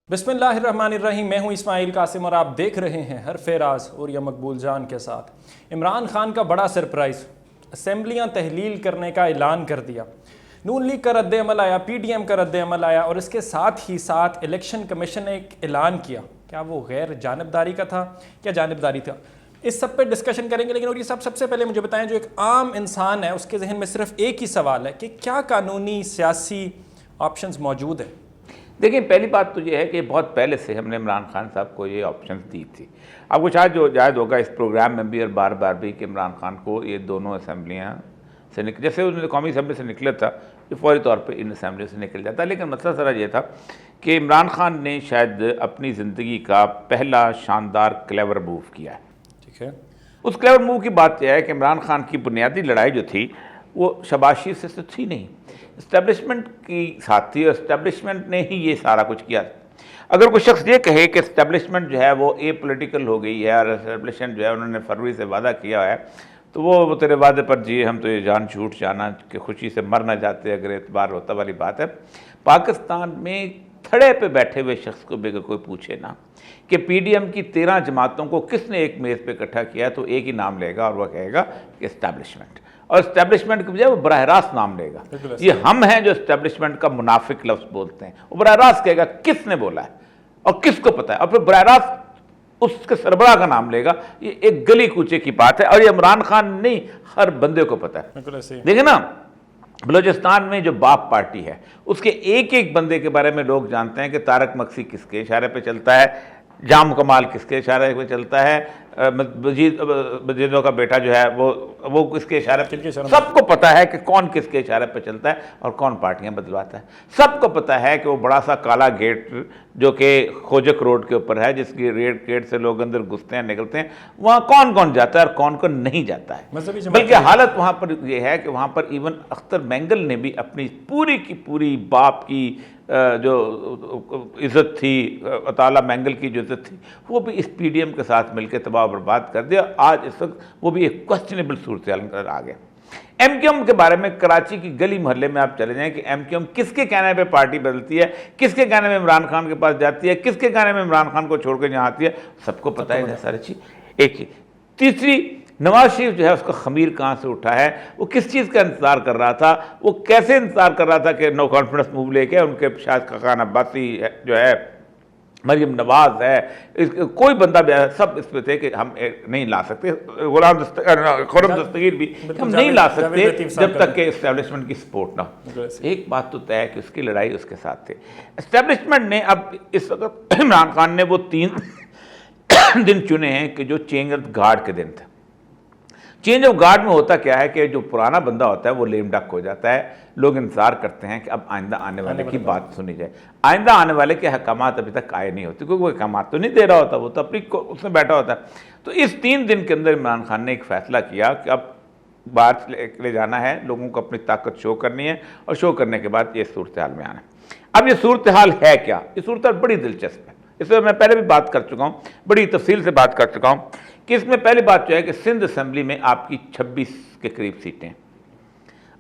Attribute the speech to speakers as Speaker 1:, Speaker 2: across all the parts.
Speaker 1: बिस्मिल्लाहिर्रहमानिर्रहीम। मैं हूं इस्माइल कासिम और आप देख रहे हैं हर फेराज और या मकबूल जान के साथ। इमरान खान का बड़ा सरप्राइज़, असेंबलियां तहलील करने का ऐलान कर दिया। नून लीग का रद्द-ए-अमल आया, PDM का रद्द-ए-अमल आया और इसके साथ ही साथ इलेक्शन कमीशन ने एक ऐलान किया। क्या वो गैर जानिबदारी का था, क्या जानिबदारी था? इस सब पे डिस्कशन करेंगे। लेकिन और ये सबसे पहले मुझे बताएं, जो एक आम इंसान है उसके जहन में सिर्फ एक ही सवाल है कि क्या कानूनी सियासी ऑप्शंस मौजूद हैं?
Speaker 2: देखिए, पहली बात तो ये है कि बहुत पहले से हमने इमरान खान साहब को ये ऑप्शन दी थी। आपको शायद जो जायज़ होगा इस प्रोग्राम में भी और बार बार भी कि इमरान खान को ये दोनों असेंबलियाँ से जैसे उन्होंने कौमी असेंबली से निकला था, ये फौरी तौर पे इन असेंबली से निकल जाता। लेकिन मसला सारा ये था कि इमरान खान ने शायद अपनी ज़िंदगी का पहला शानदार क्लेवर मूव किया है।
Speaker 1: ठीक है,
Speaker 2: उस क्लेवर मूव की बात यह है कि इमरान खान की बुनियादी लड़ाई जो थी वो शबाशी से तो थी नहीं, इस्टेब्लिशमेंट की साथ थी और इस्टेब्लिशमेंट ने ही ये सारा कुछ किया। अगर कोई शख्स ये कहे कि इस्टेब्लिशमेंट जो है वो ए पोलिटिकल हो गई है और इस्टेब्लिशमेंट जो है उन्होंने फरवरी से वादा किया है, तो वो तेरे वादे पर जी हम तो ये जान छूट जाना कि खुशी से मर ना जाते अगर एतबार होता वाली बात है। पाकिस्तान में थड़े पे बैठे हुए शख्स को भी अगर कोई पूछे ना कि PDM की 13 जमातों को किसने एक मेज़ पे इकट्ठा किया, तो एक ही नाम लेगा और वह कहेगा कि इस्टेब्लिशमेंट। और इस्टेब्लिशमेंट के बजाय वो बराह रास्त नाम लेगा। ये हम हैं जो इस्टेब्लिशमेंट का मुनाफिक लफ्ज़ बोलते हैं। वो बराह रास्त कहेगा किसने बोला है और किसको पता है, और फिर बराह रास्त उसके सरबराह का नाम लेगा। ये एक गली कूचे की बात है और ये इमरान खान नहीं, हर बंदे को पता है। देखिए ना, बलूचिस्तान में जो बाप पार्टी है उसके एक एक बंदे के बारे में लोग जानते हैं कि तारक मक्सी किसके इशारे पे चलता है, जाम कमाल किसके इशारे पे चलता है, मजीदों का बेटा जो है वो किसके इशारे पे, सबको पता है कि कौन किसके इशारे पे चलता है और कौन पार्टियां बदलवाता है। सबको पता है कि वो बड़ा सा काला गेट जो कि खोजक रोड के ऊपर है, जिसकी रेड गेट से लोग अंदर घुसते हैं निकलते हैं, वहाँ कौन कौन जाता है और कौन कौन नहीं जाता है। बल्कि हालत वहाँ पर यह है कि वहाँ पर इवन अख्तर मैंगल ने भी अपनी पूरी की पूरी बाप की जो इज़्ज़त थी, अताला मैंगल की जो इज़्ज़त थी, वो भी इस PDM के साथ मिलकर तबाह बर्बाद कर दिया। आज इस वक्त वो भी एक क्वेश्चनेबल सूरत हाल आ गया। MQM के बारे में कराची की गली मोहल्ले में आप चले जाएं कि MQM किसके कहने पे पार्टी बदलती है, किसके कहने में इमरान खान के पास जाती है, किसके कहने में इमरान खान को छोड़कर यहाँ आती है, सबको पता है सारी चीज़। एक ही तीसरी, नवाज शरीफ जो है उसका खमीर कहाँ से उठा है, वो किस चीज़ का इंतज़ार कर रहा था, वो कैसे इंतज़ार कर रहा था कि नो कॉन्फिडेंस मूव लेके उनके शायद खान अब्बासी जो है, मरियम नवाज है, कोई बंदा भी है, सब इस पे थे कि हम नहीं ला सकते, खुर्रम दस्तगीर भी हम नहीं ला सकते जब तक कि इस्टेब्लिशमेंट की सपोर्ट ना हो। एक बात तो तय है कि उसकी लड़ाई उसके साथ थे इस्टेब्लिशमेंट ने। अब इस वक्त इमरान खान ने वो 3 दिन चुने हैं कि जो चेंज ऑफ गार्ड के दिन थे। चेंज ऑफ गार्ड में होता क्या है कि जो पुराना बंदा होता है वो लेम डक हो जाता है, लोग इंतजार करते हैं कि अब आइंदा आने वाले की बात सुनी जाए। आइंदा आने वाले के हकामात अभी तक आए नहीं होते, क्योंकि वो हकामात तो नहीं दे रहा होता, वो तो अपनी उसमें बैठा होता है। तो इस 3 दिन के अंदर इमरान खान ने एक फैसला किया कि अब बात ले जाना है, लोगों को अपनी ताकत शो करनी है और शो करने के बाद ये सूरत हाल में आना है। अब ये सूरत हाल है क्या? ये सूरत हाल बड़ी दिलचस्प है, इसमें मैं पहले भी बात कर चुका हूँ, बड़ी तफसील से बात कर चुका हूँ कि इसमें पहली बात जो है कि सिंध असेंबली में आपकी 26 के करीब सीटें।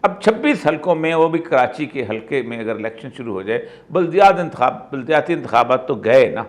Speaker 2: अब 26 हलकों में, वो भी कराची के हलके में अगर इलेक्शन शुरू हो जाए, बल्दियाती इंतखाबात तो गए ना,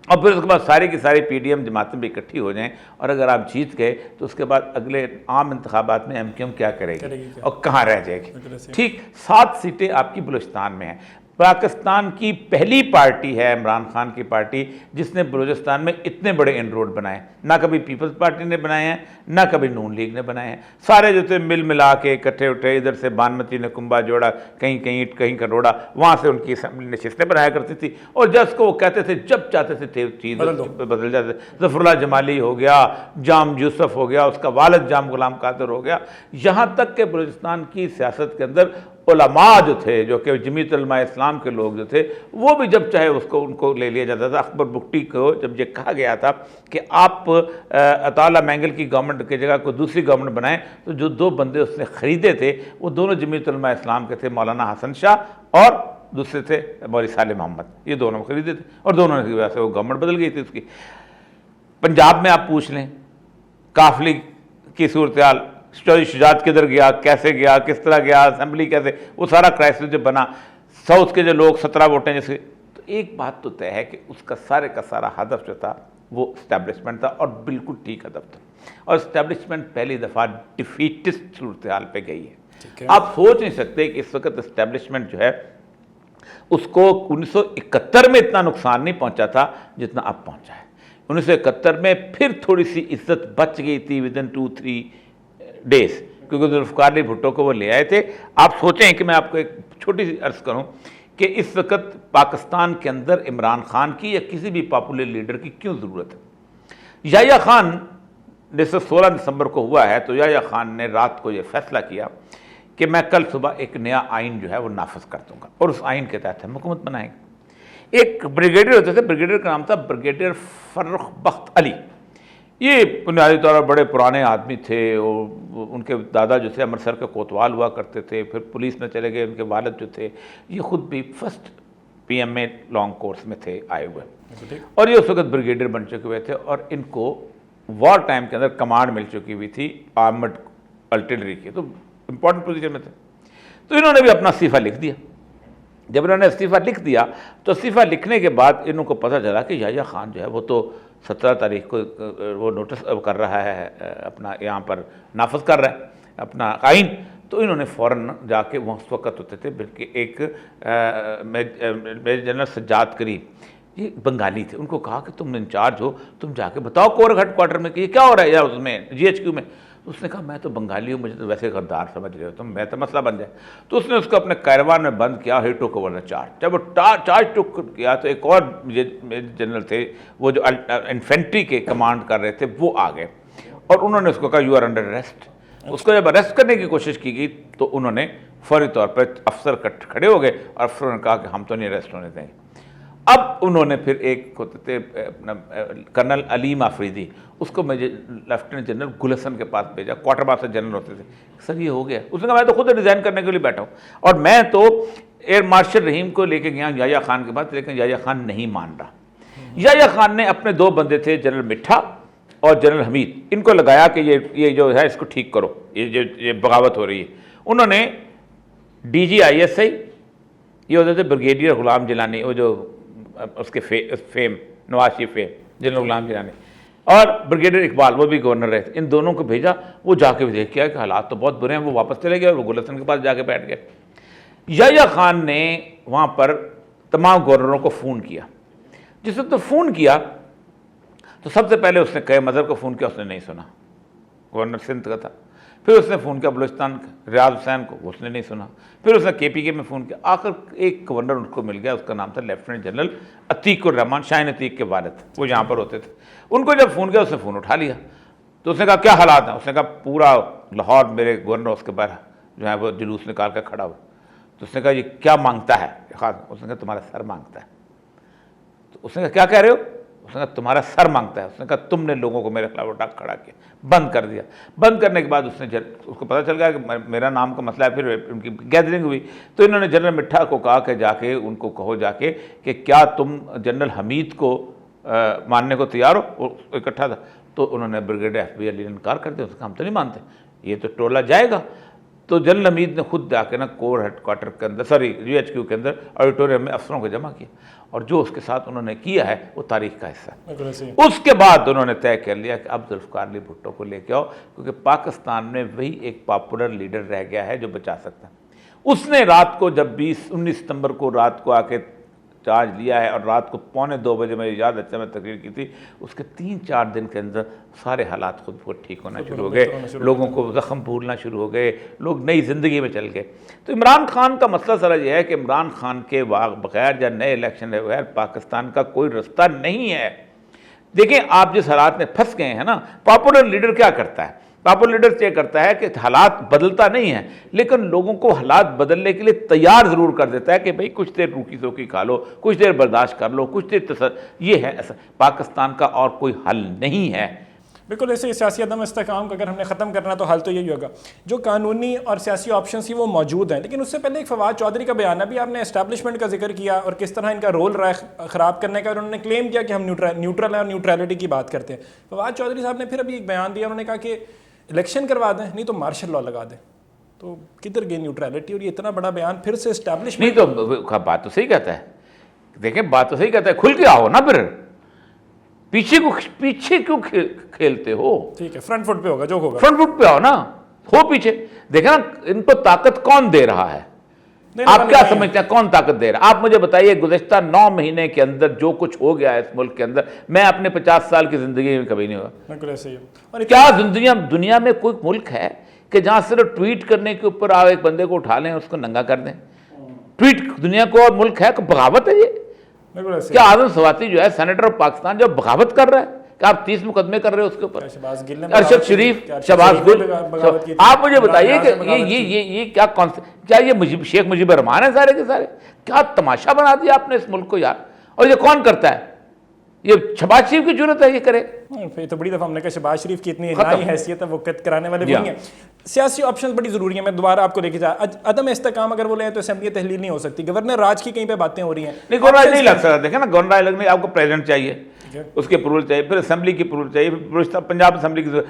Speaker 2: और फिर उसके बाद सारी की सारी PDM जमातें भी इकट्ठी हो जाएं और अगर आप जीत गए तो उसके बाद अगले आम इंतखाबात में MQM क्या करेगी और कहाँ रह जाएगी। ठीक 7 सीटें आपकी बलूचिस्तान में हैं। पाकिस्तान की पहली पार्टी है इमरान खान की पार्टी जिसने बलूचिस्तान में इतने बड़े इनरोड बनाए, ना कभी पीपल्स पार्टी ने बनाए हैं, ना कभी नून लीग ने बनाए हैं। सारे जो थे मिल मिला के इकट्ठे उठे, इधर से बानमती ने कुंबा जोड़ा, कहीं कहीं कहीं करोड़ा, वहाँ से उनकी असेंबली नशिस्तें बनाया करती थी और जज को वो कहते थे जब चाहते थे चीज़ बदल जाते। जफरुल्लाह जमाली हो गया, जाम यूसुफ हो गया, उसका वालिद जाम गुलाम कादिर हो गया, यहाँ तक के बलूचिस्तान की सियासत के अंदर उलमा जो थे, जो कि जमीयत उलमा इस्लाम के लोग जो थे, वो भी जब चाहे उनको ले लिया जाता था। अकबर बुगटी को जब ये कहा गया था कि आप अताला मैंगल की गवर्नमेंट की जगह कोई दूसरी गवर्नमेंट बनाएं, तो जो 2 बंदे उसने ख़रीदे थे वो दोनों जमीयत उलमा इस्लाम के थे, मौलाना हसन शाह और दूसरे थे मौलवी सालिह मोहम्मद। ये दोनों खरीदे थे और दोनों की वजह से वो गवर्नमेंट बदल गई थी उसकी। पंजाब में आप पूछ लें काफिले की सूरत हाल, चौधरी शुजात किधर गया, कैसे गया, किस तरह गया, असेंबली कैसे, वो सारा क्राइसिस जो बना, साउथ के जो लोग 17 वोटें जैसे, तो एक बात तो तय है कि उसका सारे का सारा हदफ जो था वो इस्टेब्लिशमेंट था और बिल्कुल ठीक हदफ था, और इस्टेब्लिशमेंट पहली दफ़ा डिफीटिस्ट सूरत हाल पे गई है। आप सोच नहीं सकते कि इस वक्त इस्टेब्लिशमेंट जो है उसको 1971 में इतना नुकसान नहीं पहुंचा था जितना अब पहुंचा है। 1971 में फिर थोड़ी सी इज्जत बच गई थी विदिन 2-3 डेज, क्योंकि जुल्फ़िकार अली भुट्टो को वो ले आए थे। आप सोचें कि मैं आपको एक छोटी सी अर्ज़ करूं कि इस वक्त पाकिस्तान के अंदर इमरान खान की या किसी भी पॉपुलर लीडर की क्यों ज़रूरत है। याह्या खान जैसे 16 दिसंबर को हुआ है, तो याह्या खान ने रात को ये फैसला किया कि मैं कल सुबह एक नया आइन जो है वो नाफिज कर दूंगा और उस आइन के तहत हम हुकूमत बनाएंगे। एक ब्रिगेडियर होते थे, ब्रिगेडियर का नाम था ब्रिगेडियर फर्रुख बख्त अली। ये बुनियादी तौर पर बड़े पुराने आदमी थे, और उनके दादा जो थे अमृतसर के कोतवाल हुआ करते थे, फिर पुलिस में चले गए। उनके वालिद जो थे ये खुद भी फर्स्ट PMA लॉन्ग कोर्स में थे आए हुए, और ये उस वक्त ब्रिगेडियर बन चुके हुए थे, और इनको वॉर टाइम के अंदर कमांड मिल चुकी हुई थी आर्मड आर्टिलरी की, तो इंपॉर्टेंट पोजीशन में थे। तो इन्होंने भी अपना इस्तीफ़ा लिख दिया। जब इन्होंने इस्तीफ़ा लिख दिया तो इस्तीफ़ा लिखने के बाद इनको पता चला कि याह्या खान जो है वो तो 17 तारीख को वो नोटिस कर रहा है, अपना यहाँ पर नाफिज कर रहा है अपना आइन। तो इन्होंने फ़ौरन जाके वहाँ उस वक्त होते थे, बल्कि एक मेजर जनरल सज्जाद करीम, ये बंगाली थे, उनको कहा कि तुम इंचार्ज हो, तुम जाके बताओ कोर हेडक्वार्टर में कि ये क्या हो रहा है यार उसमें GHQ में। उसने कहा मैं तो बंगाली हूँ, मुझे तो वैसे गद्दार समझ रहे हो तुम, मैं तो मसला बन जाए। तो उसने उसको अपने कैरवान में बंद किया, ही टुक ओवर द चार्ज। जब वो चार्ज टुक किया तो एक और जनरल थे, वो जो इन्फेंट्री के कमांड कर रहे थे, वो आ गए और उन्होंने उसको कहा यू आर अंडर अरेस्ट। उसको जब अरेस्ट करने की कोशिश की गई तो उन्होंने फौरी तौर पर अफसर खड़े हो गए और अफसरों ने कहा कि हम तो नहीं अरेस्ट होने देंगे। अब उन्होंने फिर एक होते थे अपना कर्नल अलीम आफरीदी, उसको मुझे लेफ्टिनेंट जनरल गुलशन के पास भेजा, क्वार्टर मास्टर जनरल होते थे। सर ये हो गया। उसने कहा मैं तो खुद रिज़ाइन करने के लिए बैठा हूँ, और मैं तो एयर मार्शल रहीम को लेके गया याह्या खान के पास, लेकिन याह्या खान नहीं मान रहा। याह्या खान ने अपने 2 बंदे थे, जनरल मिठा और जनरल हमीद, इनको लगाया कि ये जो है इसको ठीक करो, ये बगावत हो रही है। उन्होंने DGISI, ये होते थे ब्रिगेडियर गुलाम जिलानी, वो जो उसके fame Nawaz Sharif fame general गुलाम जिलानी, और ब्रिगेडियर इकबाल, वो भी गवर्नर रहे थे। इन दोनों को भेजा, वो जाके भी देख के आए कि हालात तो बहुत बुरे हैं। वो वापस चले गए और वो गुलशन के पास जाके बैठ गए। याह्या खान ने वहाँ पर तमाम गवर्नरों को फ़ोन किया। जिसने तो फ़ोन किया तो सबसे पहले उसने कई मज़हर को फ़ोन किया, उसने नहीं सुना, गवर्नर सिंध का था। फिर उसने फ़ोन किया बलूचिस्तान रियाज हुसैन को, उसने नहीं सुना। फिर उसने KPK में फ़ोन किया। आखिर एक गवर्नर उनको मिल गया, उसका नाम था लेफ्टिनेंट जनरल अतीकुर रहमान, शाहीन अतीक के वालिद, वो यहाँ पर होते थे। उनको जब फ़ोन किया उसने फ़ोन उठा लिया। तो उसने कहा क्या हालात हैं। उसने कहा पूरा लाहौर मेरे गवर्नर उसके बाहर जो है वो जुलूस निकाल कर खड़ा हुआ। तो उसने कहा ये क्या मांगता है खास। उसने कहा तुम्हारा सर मांगता है। तो उसने कहा क्या कह रहे हो। उसने कहा तुम्हारा सर मांगता है। उसने कहा तुमने लोगों को मेरे खिलाफ उठा खड़ा किया, बंद कर दिया। बंद करने के बाद उसको पता चल गया कि मेरा नाम का मसला है। फिर उनकी गैदरिंग हुई तो इन्होंने जनरल मिठा को कहा कि जाके उनको कहो जाके कि क्या तुम जनरल हमीद को मानने को तैयार हो। वो इकट्ठा था तो उन्होंने ब्रिगेडियर FB अली ने इनकार कर दिया। उसका हम तो नहीं मानते, ये तो टोला जाएगा। तो जनरल हमीद ने खुद जाके ना कोर हेडक्वार्टर के अंदर GHQ के अंदर ऑडिटोरियम में अफसरों को जमा किया, और जो उसके साथ उन्होंने किया है वो तारीख का हिस्सा है। उसके बाद उन्होंने तय कर लिया कि अब जुल्फ़िकार अली भुट्टो को लेके आओ, क्योंकि पाकिस्तान में वही एक पॉपुलर लीडर रह गया है जो बचा सकता है। उसने रात को जब 19 सितंबर को रात को आके चार्ज लिया है, और रात को 1:45 बजे मेरी याद अच्छा मैं तकरीर की थी, उसके 3-4 दिन के अंदर सारे हालात खुद को ठीक होना शुरू हो गए, लोगों को ज़ख्म भूलना शुरू हो गए, लोग नई ज़िंदगी में चल गए। तो इमरान खान का मसला सारा यह है कि इमरान खान के बगैर या नए इलेक्शन के बगैर पाकिस्तान का कोई रास्ता नहीं है। देखें आप जिस हालात में फंस गए हैं ना, पॉपुलर लीडर क्या करता है, पॉपुलर लीडर ये करता है कि हालात बदलता नहीं है, लेकिन लोगों को हालात बदलने के लिए तैयार ज़रूर कर देता है कि भाई कुछ देर रूखी सूखी खा लो, कुछ देर बर्दाश्त कर लो, कुछ देर ये है ऐसा। पाकिस्तान का और कोई हल नहीं है।
Speaker 1: बिल्कुल ऐसे सियासी अदम इस्तेकाम को अगर हमने ख़त्म करना तो हल तो यही होगा। जो कानूनी और सियासी ऑप्शन ही वो मौजूद हैं, लेकिन उससे पहले एक फवाद चौधरी का बयान है। अभी आपने एस्टैब्लिशमेंट का जिक्र किया और किस तरह इनका रोल रहा है ख़राब करने का, और उन्होंने क्लेम किया कि हम न्यूट्रल है और न्यूट्रलिटी की बात करते हैं। फवाद चौधरी साहब ने फिर अभी एक बयान दिया, उन्होंने कहा कि इलेक्शन करवा दें, नहीं तो मार्शल लॉ लगा दें। तो किधर गई न्यूट्रलिटी। और ये इतना बड़ा बयान फिर से एस्टैब्लिशमेंट।
Speaker 2: नहीं तो बात तो सही कहता है, देखें बात तो सही कहता है, खुल के आओ ना, फिर पीछे क्यों खेलते हो?
Speaker 1: ठीक है, फ्रंट फुट पे होगा जो होगा,
Speaker 2: फ्रंट फुट पे आओ ना, हो पीछे। देखे ना इनको ताकत कौन दे रहा है? आप क्या समझते हैं कौन ताकत दे रहा है? आप मुझे बताइए, गुज़श्ता 9 महीने के अंदर जो कुछ हो गया है इस मुल्क के अंदर, मैं अपने 50 साल की जिंदगी में कभी नहीं हुआ।
Speaker 1: बिल्कुल ऐसे ही। और
Speaker 2: क्या दुनिया में कोई मुल्क है कि जहां सिर्फ ट्वीट करने के ऊपर आप एक बंदे को उठा लें, उसको नंगा कर दें? ट्वीट दुनिया को और मुल्क है? बगावत है ये? क्या आजम सवाती जो है सेनेटर ऑफ पाकिस्तान, जो बगावत कर रहा है कि आप 30 मुकदमे कर रहे हो उसके ऊपर? अरशद शरीफ, शहबाज गुल, आप मुझे बताइए कि ये क्या ये शेख मुजीबर रहमान है सारे के सारे? क्या तमाशा बना दिया आपने इस मुल्क को यार। और ये कौन करता है? ये शहबाज शरीफ की जरूरत है ये करे?
Speaker 1: फिर तो बड़ी दफा हमने कहा शहबाज शरीफ की इतनी नई हैसियत है, वो कत कराने वाले वही हैं। सियासी ऑप्शंस बड़ी जरूरी है। मैं दोबारा आपको लेके जा, अदम इस्तेकाम अगर वो ले तो असेंबली तहलील नहीं हो सकती। गवर्नर राज की कहीं पे बातें हो रही हैं,
Speaker 2: नहीं गवर्नर राज नहीं लग सकता। देखे ना, गवर्नर राज लगने आपको प्रेसिडेंट चाहिए, उसके अप्रूवल चाहिए, फिर असेंबली की अप्रूवल चाहिए, फिर पंजाब असेंबली की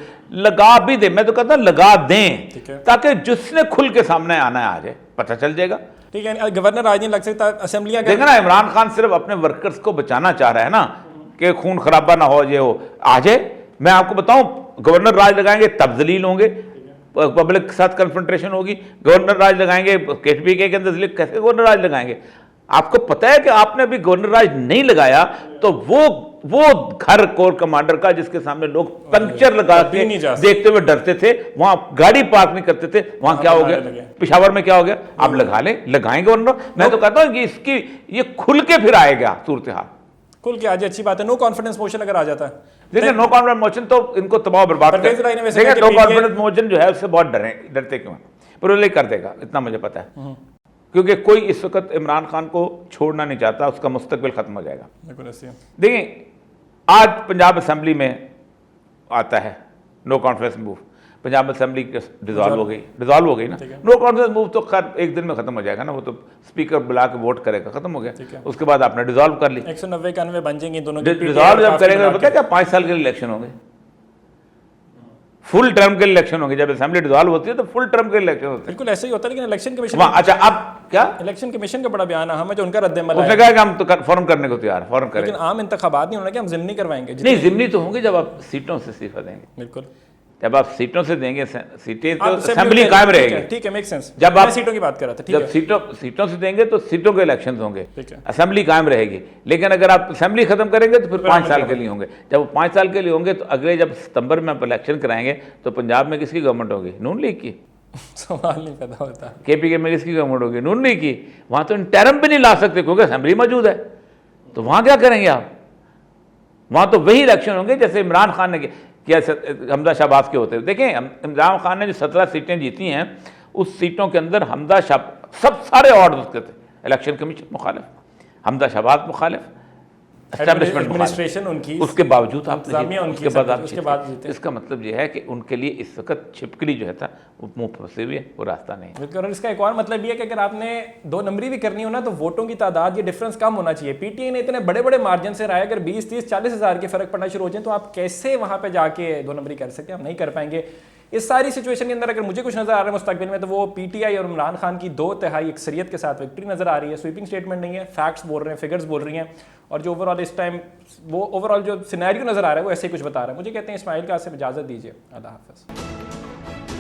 Speaker 2: लगा भी दे। मैं तो कहता हूँ लगा दें ताकि जिसने खुल के सामने आना है आ जाए, पता चल जाएगा।
Speaker 1: ठीक है, गवर्नर राज नहीं लग सकता। असेंबलियां
Speaker 2: देखा ना, इमरान खान सिर्फ अपने वर्कर्स को बचाना चाह रहा है ना कि खून खराबा ना हो, ये हो आ जाए। मैं आपको बताऊं, गवर्नर राज लगाएंगे तब जलील होंगे, पब्लिक के साथ कन्फ्रंटेशन होगी। गवर्नर राज लगाएंगे केपीके के अंदर, कैसे गवर्नर राज लगाएंगे? आपको पता है कि आपने अभी गवर्नर राज नहीं लगाया तो वो घर कोर कमांडर का जिसके सामने लोग पंक्चर लगा के देखते हुए डरते थे, वहां गाड़ी पार्क नहीं करते थे, वहां क्या हो गया? पेशावर में क्या हो गया? आप लगा लें, लगाएंगे गवर्नर। मैं तो कहता हूं कि इसकी ये खुल के फिर आएगा सूरत हाल,
Speaker 1: खुल के आज अच्छी बात है। नो कॉन्फिडेंस मोशन अगर आ जाता है,
Speaker 2: देखिए नो कॉन्फिडेंस मोशन तो इनको तबाह बर्बाद कर देगा। नो कॉन्फिडेंस मोशन जो है उससे बहुत डरते क्यों? पर वो कर देगा, इतना मुझे पता है, क्योंकि कोई इस वक्त इमरान खान को छोड़ना नहीं चाहता, उसका मुस्तकबिल खत्म हो जाएगा। देखिए आज पंजाब असेंबली में आता है no confidence move, Punjab assembly dissolve हो गई ना। नो कॉन्फिडेंस मूव तो खैर एक दिन में खत्म हो जाएगा ना, वो तो स्पीकर बुला के वोट करेगा, खत्म हो गया। उसके बाद आपने डिजॉल्व कर ली,
Speaker 1: 190-91 बन जाएंगे दोनों।
Speaker 2: डिजॉल्व जब करेगा पता क्या, 5 साल के लिए इलेक्शन होंगे, फुल टर्म के इलेक्शन होंगे। जब असेंबली डिसॉल्व होती है तो फुल टर्म के इलेक्शन होते हैं।
Speaker 1: बिल्कुल ऐसे ही होता है, लेकिन इलेक्शन कमीशन,
Speaker 2: अच्छा अब क्या
Speaker 1: इलेक्शन कमीशन का बड़ा बयान है, हमें जो उनका रद्द-ए-अमल
Speaker 2: उसने कहा कि हम तो फॉर्म करने को तैयार, फॉर्म करेंगे,
Speaker 1: लेकिन आम इंतखाबात नहीं होना कि हम जिम्नी करवाएंगे।
Speaker 2: नहीं जिम्नी तो होंगे जब आप सीटों से इस्तीफा देंगे।
Speaker 1: बिल्कुल,
Speaker 2: जब आप सीटों से देंगे, सीटें तो असेंबली कायम रहेगी।
Speaker 1: ठीक है, मेक सेंस।
Speaker 2: जब आप
Speaker 1: सीटों की बात कर रहा था, ठीक
Speaker 2: है, जब सीटों से देंगे तो सीटों के इलेक्शंस होंगे, असेंबली कायम रहेगी। लेकिन अगर आप असेंबली खत्म करेंगे तो फिर 5 साल के लिए होंगे। जब वो 5 साल के लिए होंगे तो अगले जब सितंबर में आप इलेक्शन कराएंगे तो पंजाब में किसकी गवर्नमेंट होगी? नून लीग की।
Speaker 1: सवाल नहीं पैदा होता।
Speaker 2: केपीके में किसकी गवर्नमेंट होगी? नून लीग की। वहां तो इंटरम भी नहीं ला सकते क्योंकि असेंबली मौजूद है, तो वहां क्या करेंगे आप? वहां तो वही इलेक्शन होंगे जैसे इमरान खान ने क्या हमजा शहबाज के होते हैं। देखें इमरान खान ने जो 17 सीटें जीती हैं, उस सीटों के अंदर हमजा शहबाज सब सारे ऑर्डर उसके थे, इलेक्शन कमीशन मुखालिफ, हमजा शहबाज मुखालिफ, एस्टैब्लिशमेंट
Speaker 1: एडमिनिस्ट्रेशन उनकी,
Speaker 2: उसके बावजूद आप
Speaker 1: उसके बाद जीते।
Speaker 2: इसका मतलब यह है कि उनके लिए इस वक्त छिपकली जो है था वो मुंह फंसे हुए, वो रास्ता नहीं।
Speaker 1: और इसका एक और मतलब ये है कि अगर आपने 2 नंबरी भी करनी हो ना तो वोटों की तादाद, ये डिफरेंस कम होना चाहिए। पीटीआई ने इतने बड़े बड़े मार्जिन से रहा है, अगर 20, 30, 40 हज़ार के फर्क पड़ना शुरू हो जाए तो आप कैसे वहां पे जाके 2 नंबरी कर सकते हैं? आप नहीं कर पाएंगे। इस सारी सिचुएशन के अंदर अगर मुझे कुछ नजर आ रहा है मुस्तकबिल में, तो वो पीटीआई और इमरान खान की 2/3 अक्सरियत के साथ विक्ट्री नजर आ रही है। स्वीपिंग स्टेटमेंट नहीं है, फैक्ट्स बोल रहे हैं, फिगर्स बोल रही हैं, और जो ओवरऑल इस टाइम वो ओवरऑल जो सिनेरियो नजर आ रहा है वो ऐसे ही कुछ बता रहा है। मुझे कहते हैं इस्माइल कासिम, इजाजत दीजिए, अल्लाह हाफ़िज़।